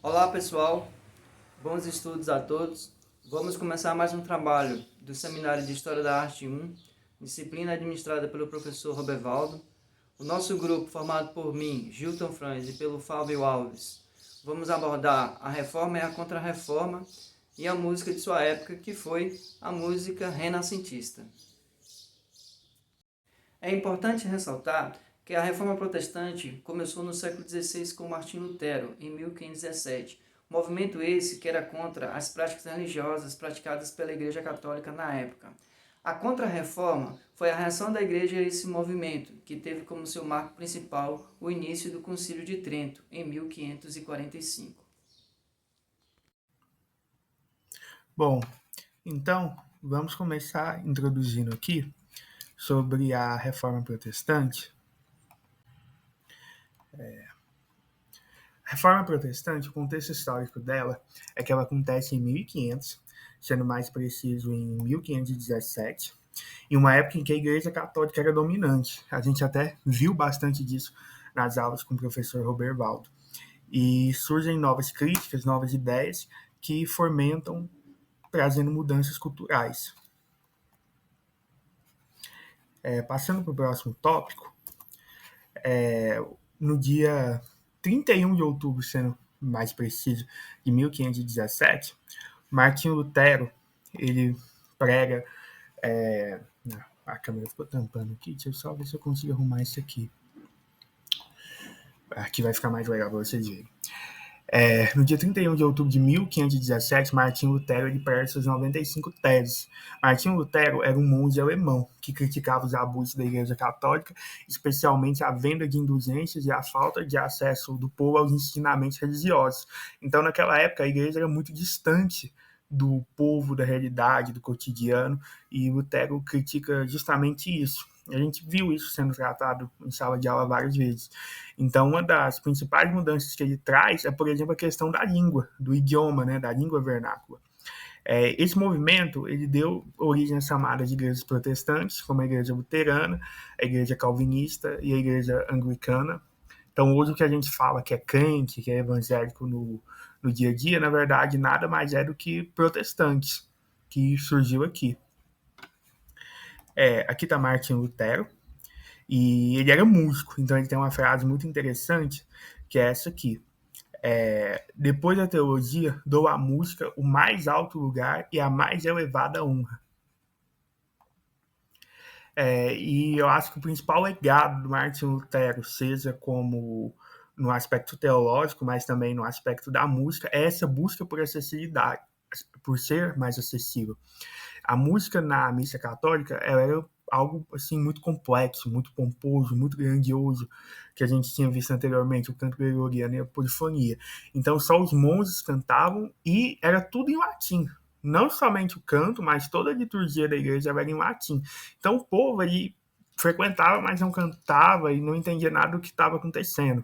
Olá pessoal, bons estudos a todos. Vamos começar mais um trabalho do Seminário de História da Arte 1, disciplina administrada pelo professor Robervaldo. O nosso grupo, formado por mim, Gilton Franz, e pelo Fábio Alves, vamos abordar a reforma e a contra-reforma e a música de sua época, que foi a música renascentista. É importante ressaltar que a Reforma Protestante começou no século XVI com Martinho Lutero, em 1517. Movimento esse que era contra as práticas religiosas praticadas pela Igreja Católica na época. A Contra-Reforma foi a reação da Igreja a esse movimento, que teve como seu marco principal o início do Concílio de Trento, em 1545. Bom, então vamos começar introduzindo aqui sobre a Reforma Protestante. A Reforma Protestante, o contexto histórico dela é que ela acontece em 1500, sendo mais preciso em 1517, em uma época em que a Igreja Católica era dominante. A gente até viu bastante disso nas aulas com o professor Robervaldo. E surgem novas críticas, novas ideias que fomentam, trazendo mudanças culturais. Passando para o próximo tópico, no dia 31 de outubro, sendo mais preciso, de 1517, Martinho Lutero, ele prega... a câmera ficou tampando aqui, deixa eu só ver se eu consigo arrumar isso aqui. Aqui vai ficar mais legal para vocês verem. No dia 31 de outubro de 1517, Martinho Lutero ele prega suas 95 teses. Martinho Lutero era um monge alemão que criticava os abusos da Igreja Católica, especialmente a venda de indulgências e a falta de acesso do povo aos ensinamentos religiosos. Então, naquela época, a Igreja era muito distante do povo, da realidade, do cotidiano, e Lutero critica justamente isso. A gente viu isso sendo tratado em sala de aula várias vezes. Então, uma das principais mudanças que ele traz é, por exemplo, a questão da língua, do idioma, né, da língua vernácula. Esse movimento ele deu origem às chamadas de igrejas protestantes, como a igreja luterana, a igreja calvinista e a igreja anglicana. Então, hoje o que a gente fala que é crente, que é evangélico no dia a dia, na verdade, nada mais é do que protestantes, que surgiu aqui. Aqui está Martin Lutero, e ele era músico, então ele tem uma frase muito interessante, que é essa aqui. Depois da teologia, dou à música o mais alto lugar e a mais elevada honra. E eu acho que o principal legado do Martin Lutero, seja como no aspecto teológico, mas também no aspecto da música, é essa busca por acessibilidade, por ser mais acessível. A música na missa católica ela era algo assim muito complexo, muito pomposo, muito grandioso, que a gente tinha visto anteriormente, o canto gregoriano e a polifonia. Então só os monges cantavam e era tudo em latim. Não somente o canto, mas toda a liturgia da igreja era em latim. Então o povo ali frequentava, mas não cantava e não entendia nada do que estava acontecendo.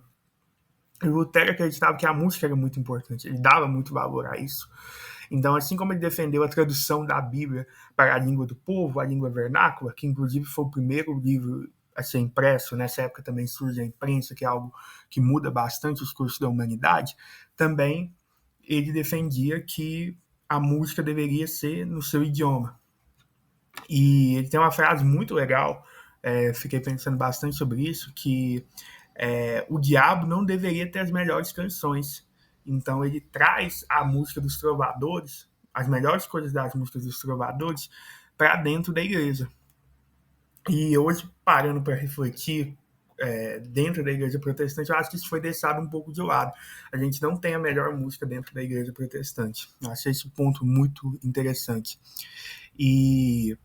E o Lutero acreditava que a música era muito importante, ele dava muito valor a isso. Então, assim como ele defendeu a tradução da Bíblia para a língua do povo, a língua vernácula, que inclusive foi o primeiro livro a ser impresso, nessa época também surge a imprensa, que é algo que muda bastante os cursos da humanidade, também ele defendia que a música deveria ser no seu idioma. E ele tem uma frase muito legal, fiquei pensando bastante sobre isso, que o diabo não deveria ter as melhores canções. Então ele traz a música dos trovadores, as melhores coisas das músicas dos trovadores, para dentro da igreja. E hoje, parando para refletir, dentro da igreja protestante, eu acho que isso foi deixado um pouco de lado. A gente não tem a melhor música dentro da igreja protestante. Eu achei esse ponto muito interessante. E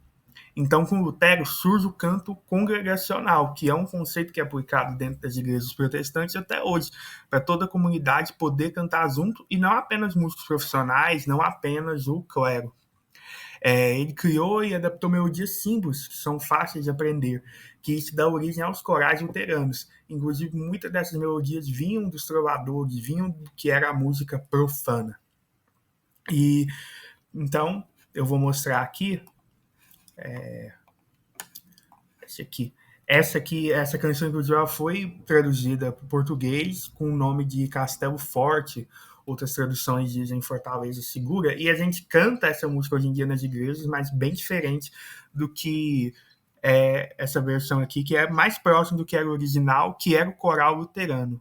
então, com Lutero, surge o canto congregacional, que é um conceito que é aplicado dentro das igrejas protestantes até hoje, para toda a comunidade poder cantar junto, e não apenas músicos profissionais, não apenas o clero. Ele criou e adaptou melodias simples, que são fáceis de aprender, que isso dá origem aos corais luteranos. Inclusive, muitas dessas melodias vinham dos trovadores, vinham do que era a música profana. E, então, eu vou mostrar aqui essa canção, inclusive, ela foi traduzida para o português com o nome de Castelo Forte outras traduções dizem Fortaleza Segura, e a gente canta essa música hoje em dia nas igrejas, mas bem diferente do que é essa versão aqui, que é mais próximo do que era o original, que era o coral luterano.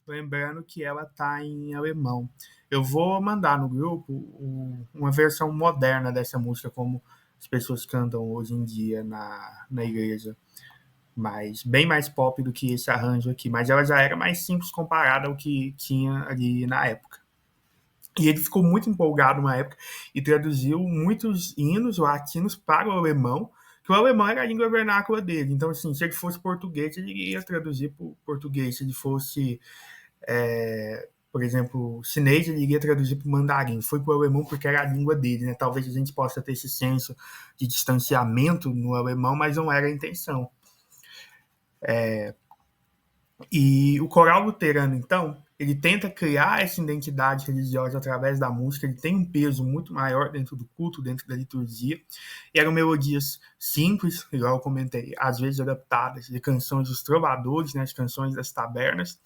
Lembrando que ela está em alemão. Eu vou mandar no grupo uma versão moderna dessa música, como as pessoas cantam hoje em dia na igreja. Mas bem mais pop do que esse arranjo aqui. Mas ela já era mais simples comparada ao que tinha ali na época. E ele ficou muito empolgado na época e traduziu muitos hinos latinos para o alemão, que o alemão era a língua vernácula dele. Então, assim, se ele fosse português, ele ia traduzir para o português. Se ele fosse por exemplo, chinês, ele iria traduzir para o mandarim. Foi para o alemão porque era a língua dele, né? Talvez a gente possa ter esse senso de distanciamento no alemão, mas não era a intenção. E o coral luterano, então, ele tenta criar essa identidade religiosa através da música, ele tem um peso muito maior dentro do culto, dentro da liturgia, e eram melodias simples, igual eu comentei, às vezes adaptadas de canções dos trovadores, né, as canções das tabernas,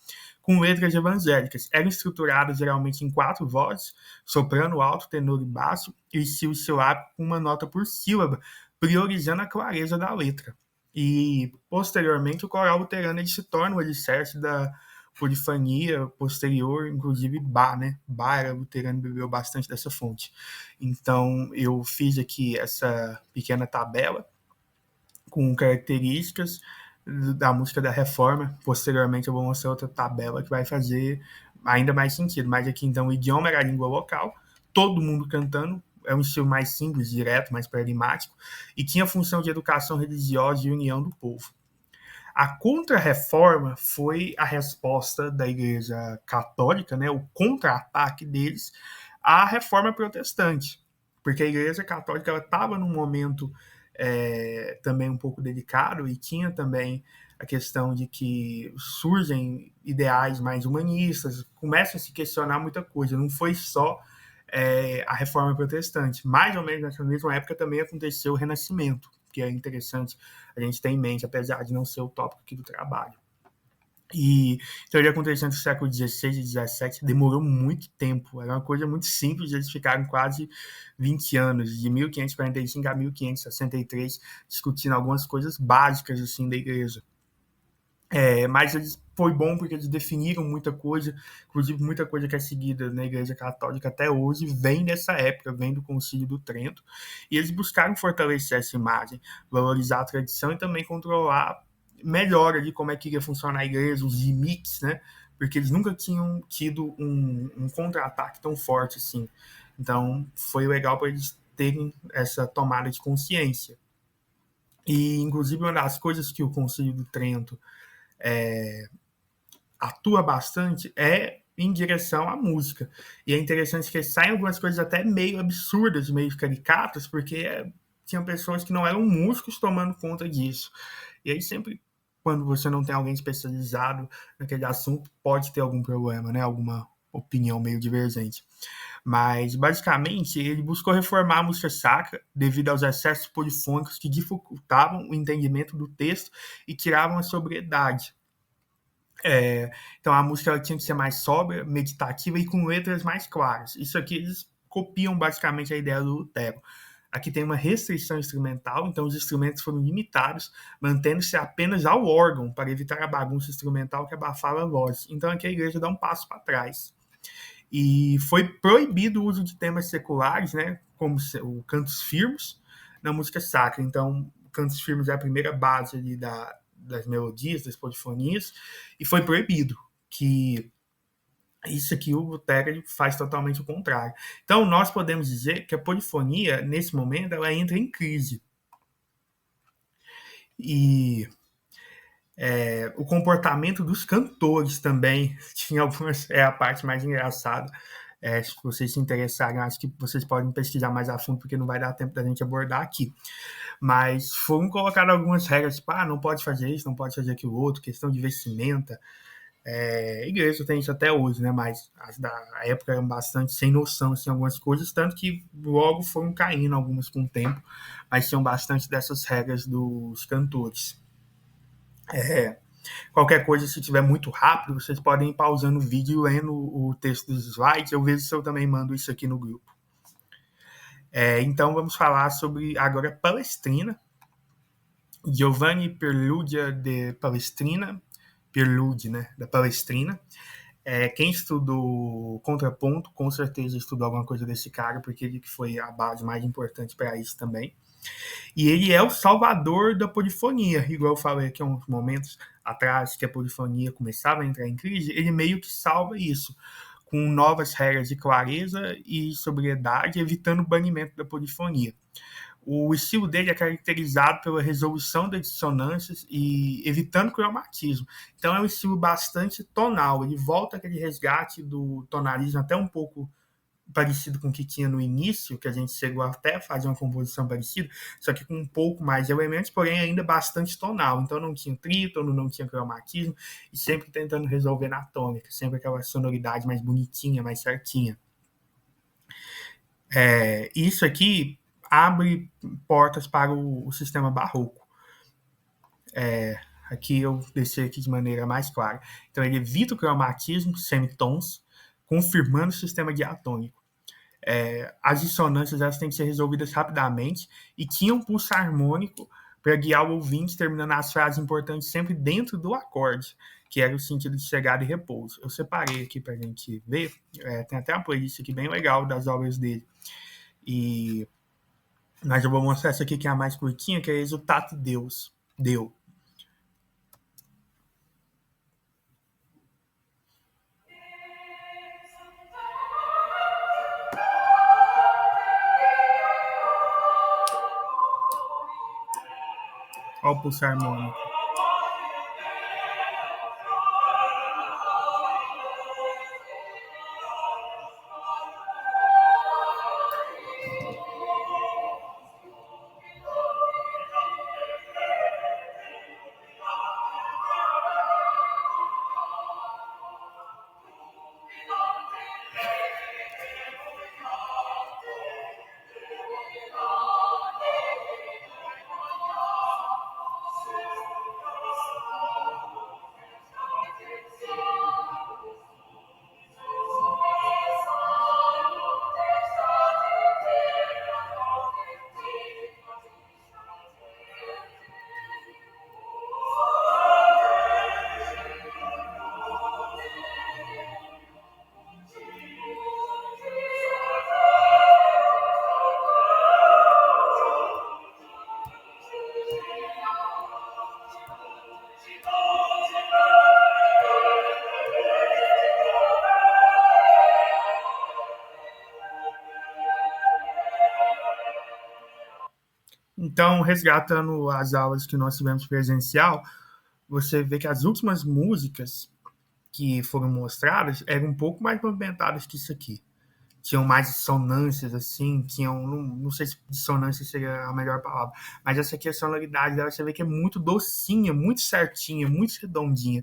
com letras evangélicas. Eram estruturadas geralmente em 4 vozes, soprano, alto, tenor e baixo, e silábico com uma nota por sílaba, priorizando a clareza da letra. E, posteriormente, o coral luterano ele se torna o alicerce da polifania posterior, inclusive Bach, né? Bach era luterano e bebeu bastante dessa fonte. Então, eu fiz aqui essa pequena tabela com características da música da Reforma. Posteriormente, eu vou mostrar outra tabela que vai fazer ainda mais sentido. Mas aqui, então, o idioma era a língua local, todo mundo cantando, é um estilo mais simples, direto, mais pragmático, e tinha a função de educação religiosa e união do povo. A Contra-Reforma foi a resposta da Igreja Católica, né, o contra-ataque deles à Reforma Protestante, porque a Igreja Católica estava num momento também um pouco delicado e tinha também a questão de que surgem ideais mais humanistas, começam a se questionar muita coisa, não foi só a Reforma Protestante. Mais ou menos nessa mesma época também aconteceu o Renascimento, que é interessante a gente ter em mente, apesar de não ser o tópico aqui do trabalho. E então ele aconteceu entre o século XVI e XVII, demorou muito tempo, era uma coisa muito simples, eles ficaram quase 20 anos, de 1545 a 1563, discutindo algumas coisas básicas assim da igreja. Mas eles foi bom porque eles definiram muita coisa, inclusive muita coisa que é seguida na Igreja Católica até hoje vem dessa época, vem do Concílio do Trento, e eles buscaram fortalecer essa imagem, valorizar a tradição e também controlar melhor ali como é que iria funcionar a igreja, os limites, né? Porque eles nunca tinham tido um contra-ataque tão forte assim. Então, foi legal para eles terem essa tomada de consciência. E, inclusive, uma das coisas que o Concílio do Trento atua bastante em direção à música. E é interessante que saem algumas coisas até meio absurdas, meio caricatas, porque tinham pessoas que não eram músicos tomando conta disso. E aí sempre, quando você não tem alguém especializado naquele assunto, pode ter algum problema, né? Alguma opinião meio divergente. Mas, basicamente, ele buscou reformar a música sacra devido aos excessos polifônicos que dificultavam o entendimento do texto e tiravam a sobriedade. Então a música ela tinha que ser mais sóbria, meditativa e com letras mais claras. Isso aqui eles copiam basicamente a ideia do Lutero. Aqui tem uma restrição instrumental, então os instrumentos foram limitados, mantendo-se apenas ao órgão para evitar a bagunça instrumental que abafava a voz. Então aqui a igreja dá um passo para trás. E foi proibido o uso de temas seculares, né, como cantos firmes, na música sacra. Então, cantos firmes é a primeira base ali das melodias, das polifonias, e foi proibido, que isso aqui o Lutero faz totalmente o contrário. Então, nós podemos dizer que a polifonia, nesse momento, ela entra em crise. E o comportamento dos cantores também tinha algumas. É a parte mais engraçada. Se vocês se interessarem, acho que vocês podem pesquisar mais a fundo, porque não vai dar tempo da gente abordar aqui. Mas foram colocadas algumas regras, tipo, não pode fazer isso, não pode fazer aquilo outro, questão de vestimenta. Igreja tem isso até hoje, né? Mas as da época eram bastante sem noção, assim, algumas coisas, tanto que logo foram caindo algumas com o tempo, mas tinham bastante dessas regras dos cantores. Qualquer coisa, se tiver muito rápido, vocês podem ir pausando o vídeo e lendo o texto dos slides. Eu vejo se eu também mando isso aqui no grupo. Então, vamos falar sobre agora Palestrina. Giovanni Pierluigi de Palestrina. Pierluigi, né? Da Palestrina. Quem estudou contraponto, com certeza estudou alguma coisa desse cara, porque ele foi a base mais importante para isso também. E ele é o salvador da polifonia, igual eu falei aqui há uns momentos atrás, que a polifonia começava a entrar em crise, ele meio que salva isso, com novas regras de clareza e sobriedade, evitando o banimento da polifonia. O estilo dele é caracterizado pela resolução das dissonâncias e evitando cromatismo. Então é um estilo bastante tonal, ele volta aquele resgate do tonalismo até um pouco parecido com o que tinha no início, que a gente chegou até a fazer uma composição parecida, só que com um pouco mais de elementos, porém ainda bastante tonal. Então não tinha trítono, não tinha cromatismo, e sempre tentando resolver na tônica, sempre aquela sonoridade mais bonitinha, mais certinha. Isso aqui abre portas para o sistema barroco. Aqui eu desci aqui de maneira mais clara. Então ele evita o cromatismo, semitons, confirmando o sistema diatônico. As dissonâncias elas têm que ser resolvidas rapidamente e tinha um pulso harmônico para guiar o ouvinte, terminando as frases importantes sempre dentro do acorde, que era o sentido de chegada e repouso. Eu separei aqui para a gente ver, tem até uma playlist aqui bem legal das obras dele. Mas eu vou mostrar essa aqui que é a mais curtinha, que é Exultate Deus. Deu. Olha o pulso harmônico. Então, resgatando as aulas que nós tivemos presencial, você vê que as últimas músicas que foram mostradas eram um pouco mais movimentadas que isso aqui. Tinham mais dissonâncias, assim, tinham, não sei se dissonância seria a melhor palavra, mas essa aqui, a sonoridade dela, você vê que é muito docinha, muito certinha, muito redondinha.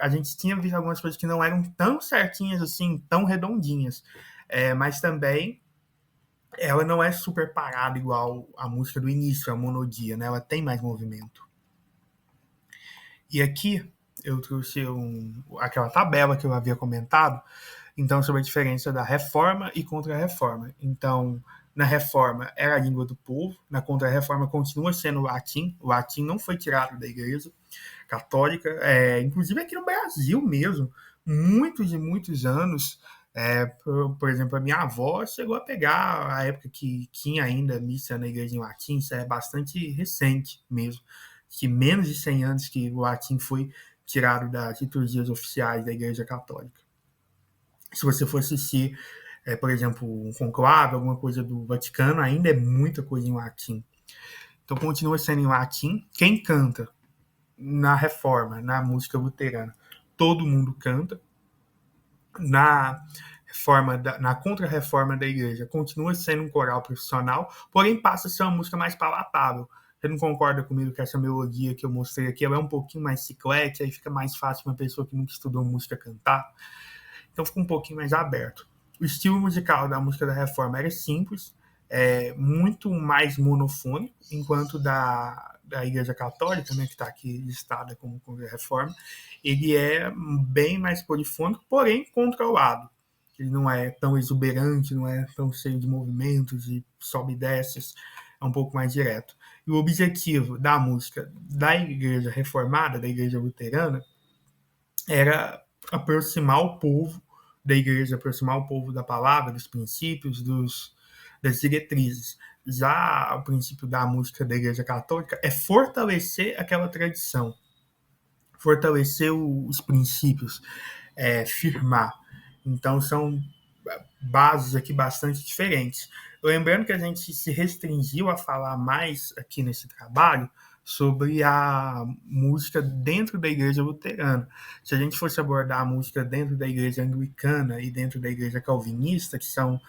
A gente tinha visto algumas coisas que não eram tão certinhas, assim, tão redondinhas, mas também ela não é super parada igual a música do início, a monodia, né? Ela tem mais movimento. E aqui eu trouxe aquela tabela que eu havia comentado, então, sobre a diferença da reforma e contra-reforma. Então, na reforma era a língua do povo, na contra-reforma continua sendo o latim não foi tirado da igreja católica, inclusive aqui no Brasil mesmo, muitos e muitos anos, Por exemplo, a minha avó chegou a pegar a época que tinha ainda missa na igreja em latim, isso é bastante recente mesmo, que menos de 100 anos que o latim foi tirado das liturgias oficiais da igreja católica. Se você for assistir, por exemplo, um conclave, alguma coisa do Vaticano, ainda é muita coisa em latim. Então continua sendo em latim. Quem canta na reforma, na música luterana, todo mundo canta. Na contra-reforma da igreja, continua sendo um coral profissional, porém passa a ser uma música mais palatável. Você não concorda comigo que essa melodia que eu mostrei aqui ela é um pouquinho mais chiclete, aí fica mais fácil uma pessoa que nunca estudou música cantar? Então fica um pouquinho mais aberto. O estilo musical da música da reforma era simples, muito mais monofônico, enquanto da Igreja Católica, né, que está aqui listada como reforma, ele é bem mais polifônico, porém controlado. Ele não é tão exuberante, não é tão cheio de movimentos e sobe e desce, é um pouco mais direto. E o objetivo da música da Igreja Reformada, da Igreja Luterana, era aproximar o povo da igreja, aproximar o povo da palavra, dos princípios, das diretrizes. Já o princípio da música da igreja católica é fortalecer aquela tradição, fortalecer os princípios, firmar. Então são bases aqui bastante diferentes. Lembrando que a gente se restringiu a falar mais aqui nesse trabalho sobre a música dentro da igreja luterana. Se a gente fosse abordar a música dentro da igreja anglicana e dentro da igreja calvinista, que são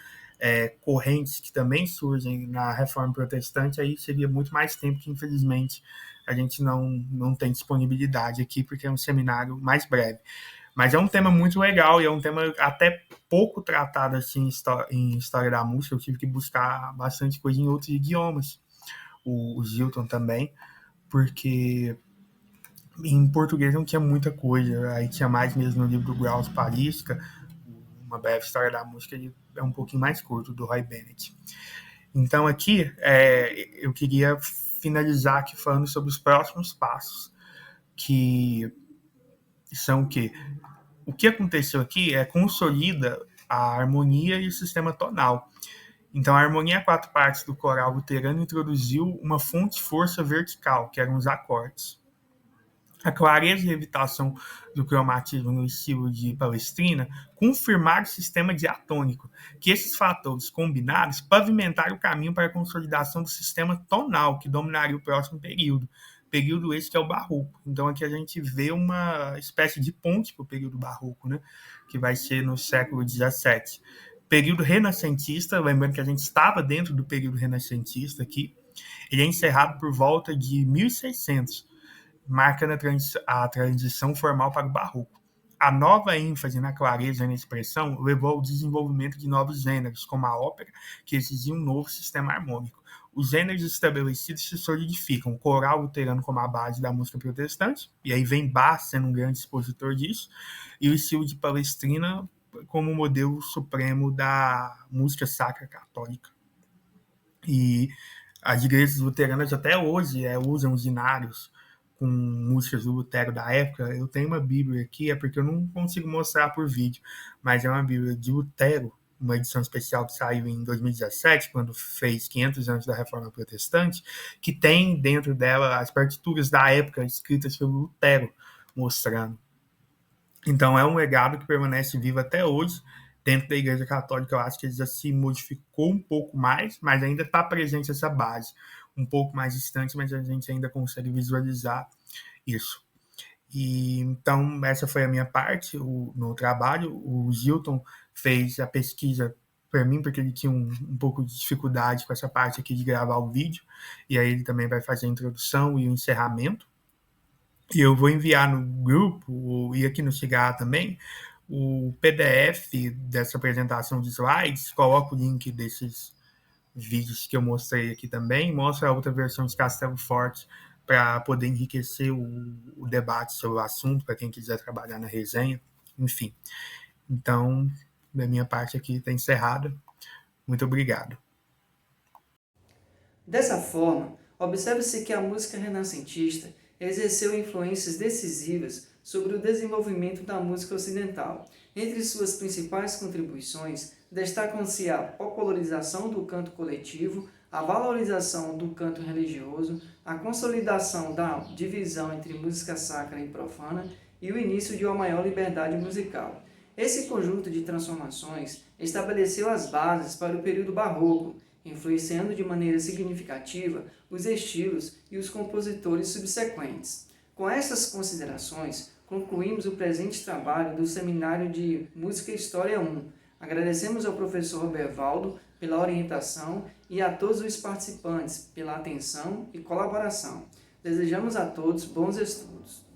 correntes que também surgem na reforma protestante, aí seria muito mais tempo que, infelizmente, a gente não tem disponibilidade aqui, porque é um seminário mais breve. Mas é um tema muito legal e é um tema até pouco tratado assim em história da música. Eu tive que buscar bastante coisa em outros idiomas, o Gilton também, porque em português não tinha muita coisa. Aí tinha mais mesmo no livro do Graus Parística, Uma Breve História da Música, ele é um pouquinho mais curto, do Roy Bennett. Então aqui eu queria finalizar aqui falando sobre os próximos passos, que são o que aconteceu aqui consolida a harmonia e o sistema tonal. Então, a harmonia a quatro partes do coral luterano introduziu uma fonte-força vertical, que eram os acordes. A clareza e evitação do cromatismo no estilo de Palestrina confirmaram o sistema diatônico, que esses fatores combinados pavimentaram o caminho para a consolidação do sistema tonal, que dominaria o próximo período esse que é o barroco. Então aqui a gente vê uma espécie de ponte para o período barroco, né, que vai ser no século XVII. Período renascentista, lembrando que a gente estava dentro do período renascentista aqui, ele é encerrado por volta de 1600, marcando a transição formal para o barroco. A nova ênfase na clareza e na expressão levou ao desenvolvimento de novos gêneros, como a ópera, que exigia um novo sistema harmônico. Os gêneros estabelecidos se solidificam, o coral luterano como a base da música protestante, e aí vem Bach sendo um grande expositor disso, e o estilo de Palestrina como modelo supremo da música sacra católica. E as igrejas luteranas até hoje usam os inários com músicas do Lutero da época. Eu tenho uma Bíblia aqui, é porque eu não consigo mostrar por vídeo, mas é uma Bíblia de Lutero, uma edição especial que saiu em 2017, quando fez 500 anos da Reforma Protestante, que tem dentro dela as partituras da época escritas pelo Lutero, mostrando. Então é um legado que permanece vivo até hoje. Dentro da Igreja Católica, eu acho que ele já se modificou um pouco mais, mas ainda está presente essa base, um pouco mais distante, mas a gente ainda consegue visualizar isso. E então essa foi a minha parte no trabalho. O Gilton fez a pesquisa para mim, porque ele tinha um pouco de dificuldade com essa parte aqui de gravar o vídeo, e aí ele também vai fazer a introdução e o encerramento. E eu vou enviar no grupo e aqui no Cigarra também o PDF dessa apresentação de slides, coloco o link desses vídeos que eu mostrei aqui também, mostra a outra versão de Castelo Forte para poder enriquecer o debate sobre o assunto, para quem quiser trabalhar na resenha, enfim. Então, da minha parte aqui está encerrada. Muito obrigado. Dessa forma, observa-se que a música renascentista exerceu influências decisivas sobre o desenvolvimento da música ocidental, Entre suas principais contribuições, destacam-se a popularização do canto coletivo, a valorização do canto religioso, a consolidação da divisão entre música sacra e profana e o início de uma maior liberdade musical. Esse conjunto de transformações estabeleceu as bases para o período barroco, influenciando de maneira significativa os estilos e os compositores subsequentes. Com essas considerações, concluímos o presente trabalho do Seminário de Música e História 1. Agradecemos ao professor Bervaldo pela orientação e a todos os participantes pela atenção e colaboração. Desejamos a todos bons estudos.